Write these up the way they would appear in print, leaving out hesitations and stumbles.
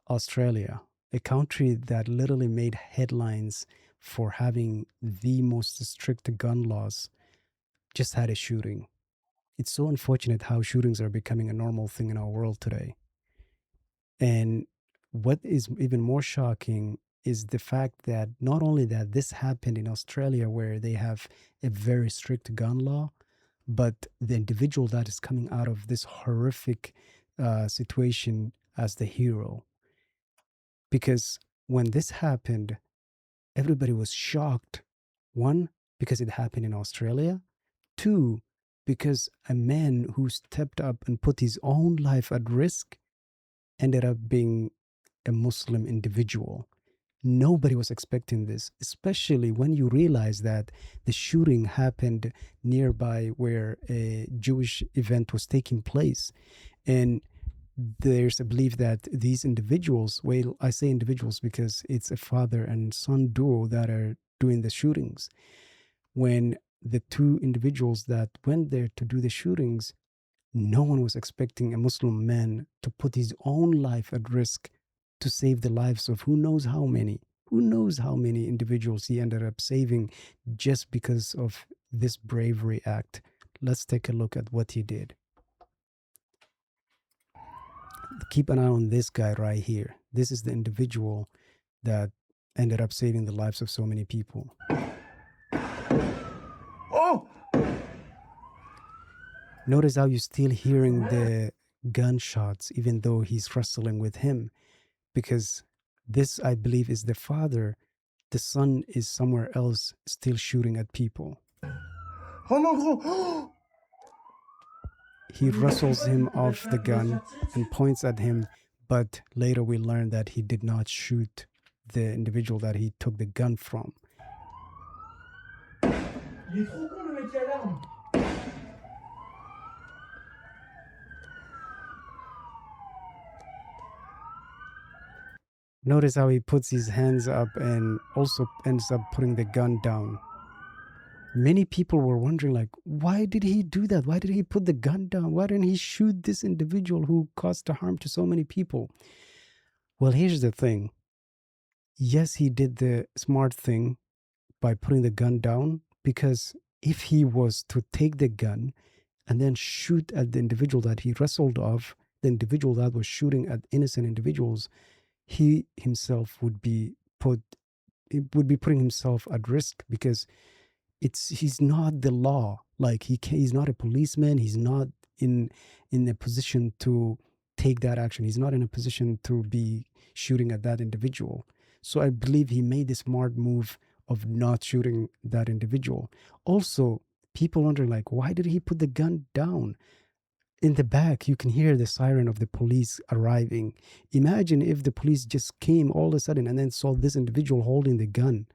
Australia, a country that literally made headlines for having the most strict gun laws, just had a shooting. It's so unfortunate how shootings are becoming a normal thing in our world today. And what is even more shocking is the fact that not only that this happened in Australia, where they have a very strict gun law, but the individual that is coming out of this horrific situation as the hero. Because when this happened, everybody was shocked. One, because it happened in Australia. Two, because a man who stepped up and put his own life at risk ended up being a Muslim individual. Nobody was expecting this, especially when you realize that the shooting happened nearby where a Jewish event was taking place. And there's a belief that these individuals, well, I say individuals because it's a father and son duo that are doing the shootings. When the two individuals that went there to do the shootings, no one was expecting a Muslim man to put his own life at risk to save the lives of who knows how many individuals he ended up saving just because of this bravery act. Let's take a look at what he did. Keep an eye on this guy right here. This is the individual that ended up saving the lives of so many people. Oh! Notice how you're still hearing the gunshots, even though he's wrestling with him, because this, I believe, is the father. The son is somewhere else, still shooting at people. Oh non, gros! He wrestles him off the gun and points at him, but later we learn that he did not shoot the individual that he took the gun from. Il est trop con le mec qui a l'arme. Notice how he puts his hands up and also ends up putting the gun down. Many people were wondering, like, why did he do that? Why did he put the gun down? Why didn't he shoot this individual who caused harm to so many people? Well, here's the thing. Yes, he did the smart thing by putting the gun down, because if he was to take the gun and then shoot at the individual that he wrestled off, the individual that was shooting at innocent individuals, he himself would be putting himself at risk, because he's not the law. Like he's not a policeman. He's not in a position to take that action. He's not in a position to be shooting at that individual. So I believe he made the smart move of not shooting that individual. Also, people wondering, like, why did he put the gun down? In the back, you can hear the siren of the police arriving. Imagine if the police just came all of a sudden and then saw this individual holding the gun.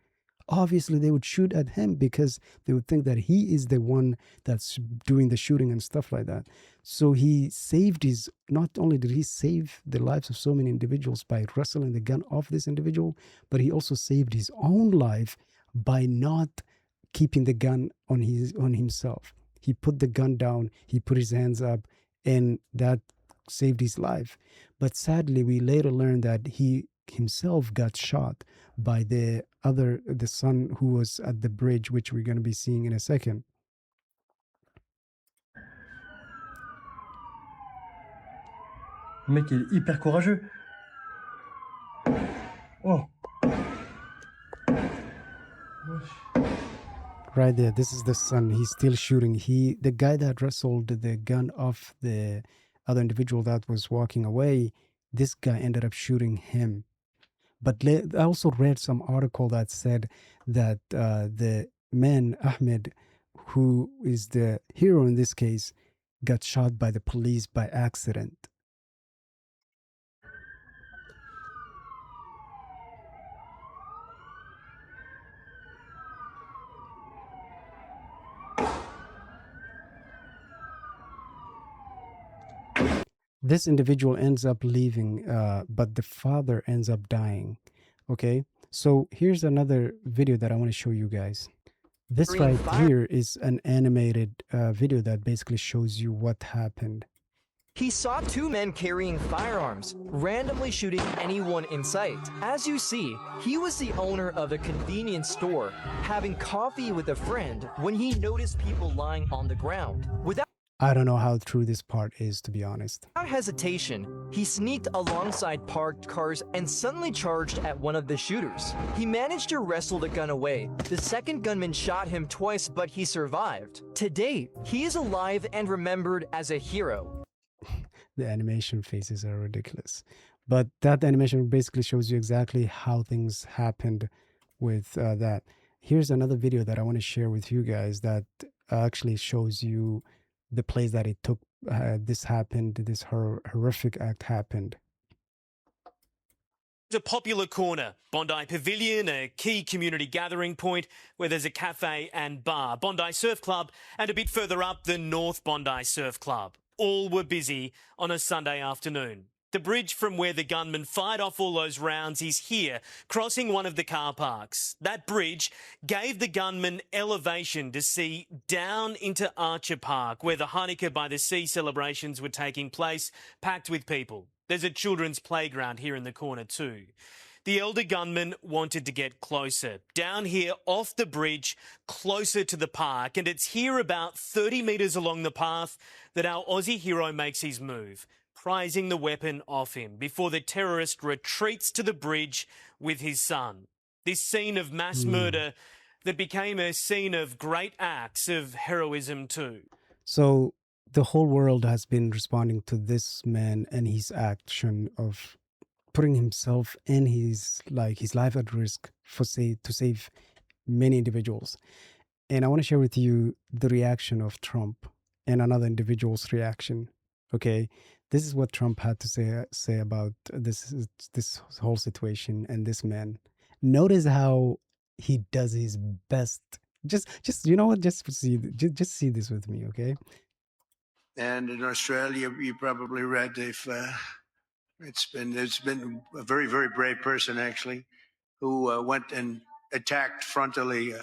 Obviously, they would shoot at him because they would think that he is the one that's doing the shooting and stuff like that. So not only did he save the lives of so many individuals by wrestling the gun off this individual, but he also saved his own life by not keeping the gun on himself. He put the gun down, he put his hands up, and that saved his life. But sadly, we later learned that he himself got shot by the son who was at the bridge, which we're going to be seeing in a second. Le mec est hyper courageux. Oh. Right there, this is the son. He's still shooting. The guy that wrestled the gun off the other individual that was walking away, this guy ended up shooting him. But I also read some article that said that the man, Ahmed, who is the hero in this case, got shot by the police by accident. This individual ends up leaving, but the father ends up dying. Okay, so here's another video that I want to show you guys. This right here is an animated video that basically shows you what happened. He saw two men carrying firearms, randomly shooting anyone in sight. As you see, he was the owner of a convenience store, having coffee with a friend when he noticed people lying on the ground. Without I don't know how true this part is, to be honest. hesitation, he sneaked alongside parked cars and suddenly charged at one of the shooters. He managed to wrestle the gun away. The second gunman shot him twice, but he survived. To date, he is alive and remembered as a hero. The animation faces are ridiculous. But that animation basically shows you exactly how things happened with that. Here's another video that I want to share with you guys that actually shows you the place that it took. This happened, this horrific act happened. A popular corner, Bondi Pavilion, a key community gathering point where there's a cafe and bar, Bondi Surf Club, and a bit further up, the North Bondi Surf Club. All were busy on a Sunday afternoon. The bridge from where the gunman fired off all those rounds is here, crossing one of the car parks. That bridge gave the gunman elevation to see down into Archer Park, where the Hanukkah by the Sea celebrations were taking place, packed with people. There's a children's playground here in the corner too. The elder gunman wanted to get closer, down here off the bridge, closer to the park, and it's here about 30 metres along the path that our Aussie hero makes his move, prizing the weapon off him before the terrorist retreats to the bridge with his son. This scene of mass murder that became a scene of great acts of heroism too. So the whole world has been responding to this man and his action of putting himself and his life at risk to save many individuals. And I want to share with you the reaction of Trump and another individual's reaction. Okay, this is what Trump had to say about this whole situation and this man. Notice how he does his best. Just you know what? Just see this with me, okay? And in Australia, you probably read it's been a very, very brave person actually who went and attacked frontally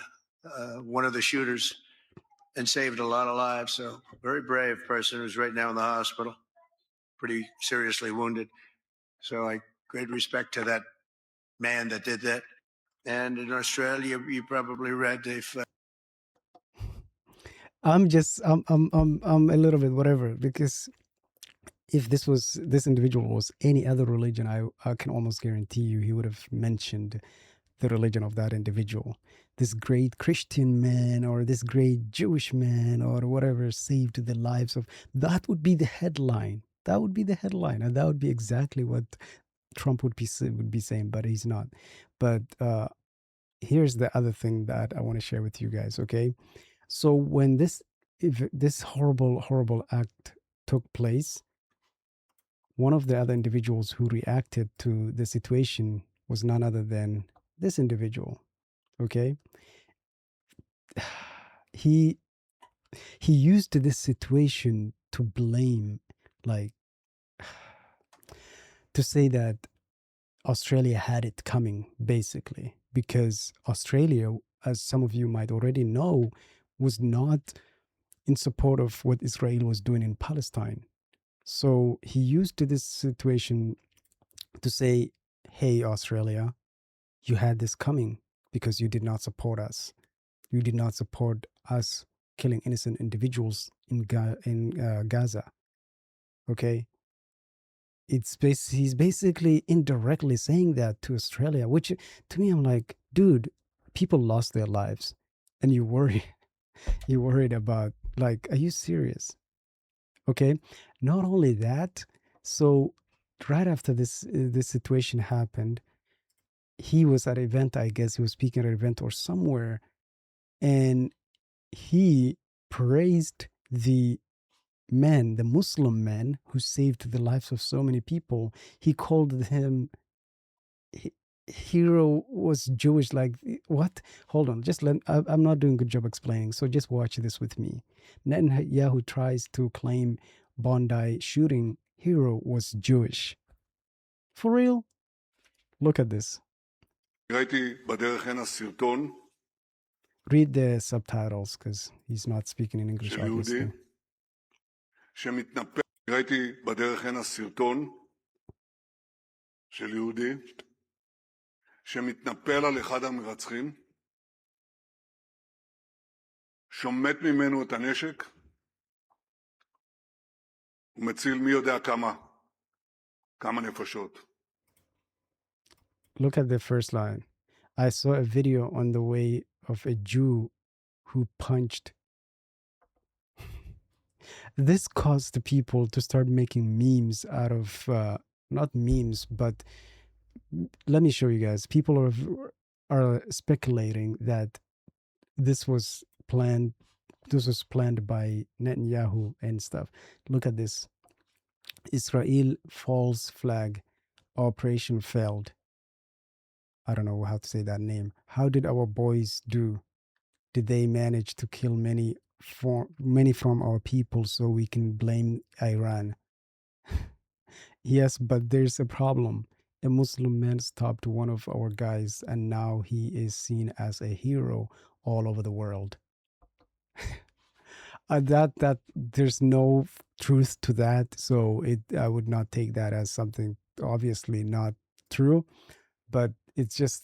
one of the shooters and saved a lot of lives. So very brave person who's right now in the hospital, pretty seriously wounded. So great respect to that man that did that. And in Australia, you probably read I'm a little bit whatever, because if this individual was any other religion, I can almost guarantee you he would have mentioned the religion of that individual. This great Christian man or this great Jewish man or whatever saved the lives of. That would be the headline. That would be the headline, and that would be exactly what Trump would be saying, but he's not. But here's the other thing that I want to share with you guys. Okay, so when this horrible act took place, one of the other individuals who reacted to the situation was none other than this individual. Okay, he used this situation to blame, like, to say that Australia had it coming, basically, because Australia, as some of you might already know, was not in support of what Israel was doing in Palestine. So he used this situation to say, hey, Australia, you had this coming because you did not support us. You did not support us killing innocent individuals in Gaza. Okay? He's basically indirectly saying that to Australia, which to me, I'm like, dude, people lost their lives and you worried about, like, are you serious? Okay, not only that, so right after this situation happened, he was at an event, I guess he was speaking at an event or somewhere, and he praised the Muslim man who saved the lives of so many people. He called him hero, was Jewish. Like, what? Hold on, I'm not doing a good job explaining, so just watch this with me. Netanyahu tries to claim Bondi shooting hero was Jewish. For real? Look at this. Read the subtitles because he's not speaking in English, obviously. ראיתי בדרך הנה סרטון של יהודי שמתנפל על אחד המרצחים, שומט ממנו את הנשק, ומציל מי יודע כמה נפשות. Look at the first line. I saw a video on the way of a Jew who punched. This caused the people to start making memes out of, not memes, but let me show you guys. People are speculating that this was planned. This was planned by Netanyahu and stuff. Look at this. Israel false flag operation failed. I don't know how to say that name. How did our boys do? Did they manage to kill many from our people so we can blame Iran? Yes, but there's a problem. A Muslim man stopped one of our guys and now he is seen as a hero all over the world. That there's no truth to that, so I would not take that as something obviously not true, but it's just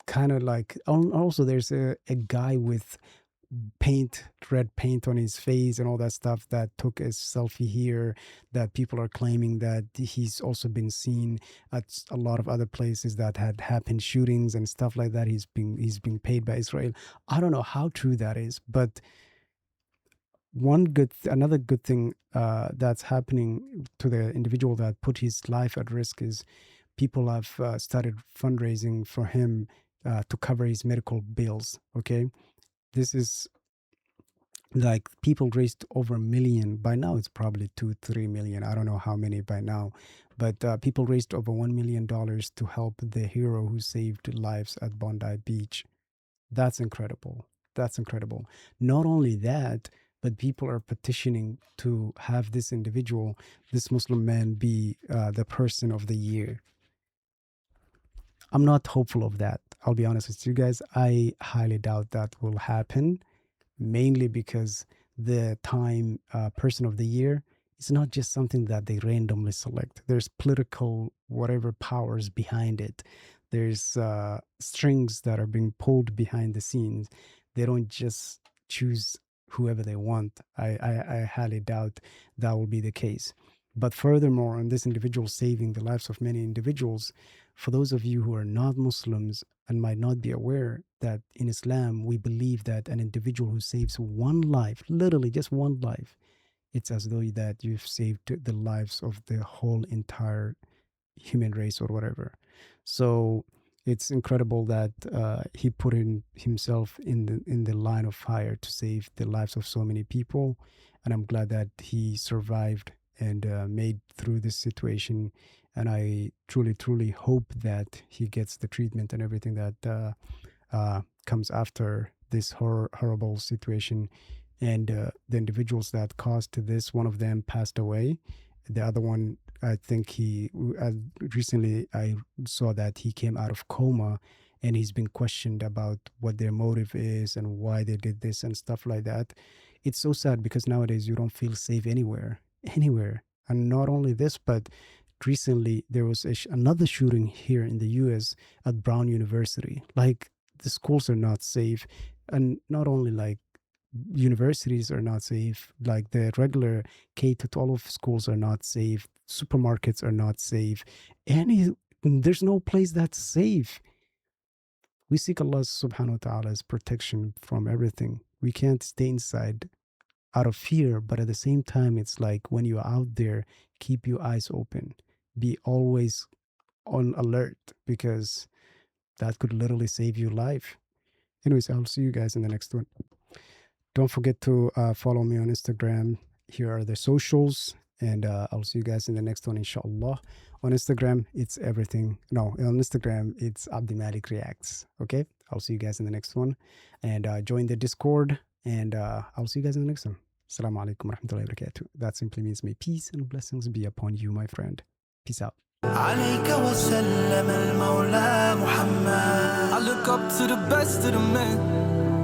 kind of like, also there's a guy with red paint on his face and all that stuff that took a selfie here, that people are claiming that he's also been seen at a lot of other places that had happened shootings and stuff like that. He's being paid by Israel. I don't know how true that is, but another good thing that's happening to the individual that put his life at risk is people have started fundraising for him to cover his medical bills. Okay, this is like people raised over 1 million. By now it's probably 2-3 million. I don't know how many by now, but people raised over $1 million to help the hero who saved lives at Bondi Beach. That's incredible. That's incredible. Not only that, but people are petitioning to have this individual, this Muslim man, be the person of the year. I'm not hopeful of that. I'll be honest with you guys. I highly doubt that will happen, mainly because the time person of the year is not just something that they randomly select. There's political whatever powers behind it. There's strings that are being pulled behind the scenes. They don't just choose whoever they want. I highly doubt that will be the case. But furthermore, on this individual saving the lives of many individuals, for those of you who are not Muslims and might not be aware that in Islam, we believe that an individual who saves one life, literally just one life, it's as though that you've saved the lives of the whole entire human race or whatever. So it's incredible that he put himself in the line of fire to save the lives of so many people, and I'm glad that he survived and made through this situation. And I truly hope that he gets the treatment and everything that comes after this horrible situation. And the individuals that caused this, one of them passed away. The other one, I think recently I saw that he came out of coma and he's been questioned about what their motive is and why they did this and stuff like that. It's so sad because nowadays you don't feel safe anywhere. And not only this, but recently there was another shooting here in the US at Brown University. Like, the schools are not safe, and not only like universities are not safe, like the regular K-12 schools are not safe, supermarkets are not safe, there's no place that's safe. We seek Allah subhanahu wa ta'ala's protection from everything. We can't stay inside out of fear, but at the same time, it's like when you're out there, keep your eyes open, be always on alert, because that could literally save your life. Anyways, I'll see you guys in the next one. Don't forget to follow me on Instagram. Here are the socials, and I'll see you guys in the next one, inshallah. On Instagram, it's everything. No, on Instagram, it's Abdi Malik Reacts. Okay, I'll see you guys in the next one, and join the Discord, and I'll see you guys in the next one. Assalamu alaikum warahmatullahi wabarakatuh. That simply means may peace and blessings be upon you, my friend. Peace out. عليك وسلم المولى محمد. I look up to the best of the men,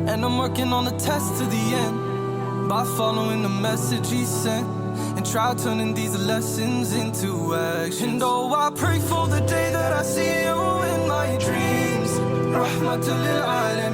and I'm working on the test to the end by following the message he sent. and try turning these lessons into action. And oh, I pray for the day that I see you in my dreams. Rahmatul lil alamin.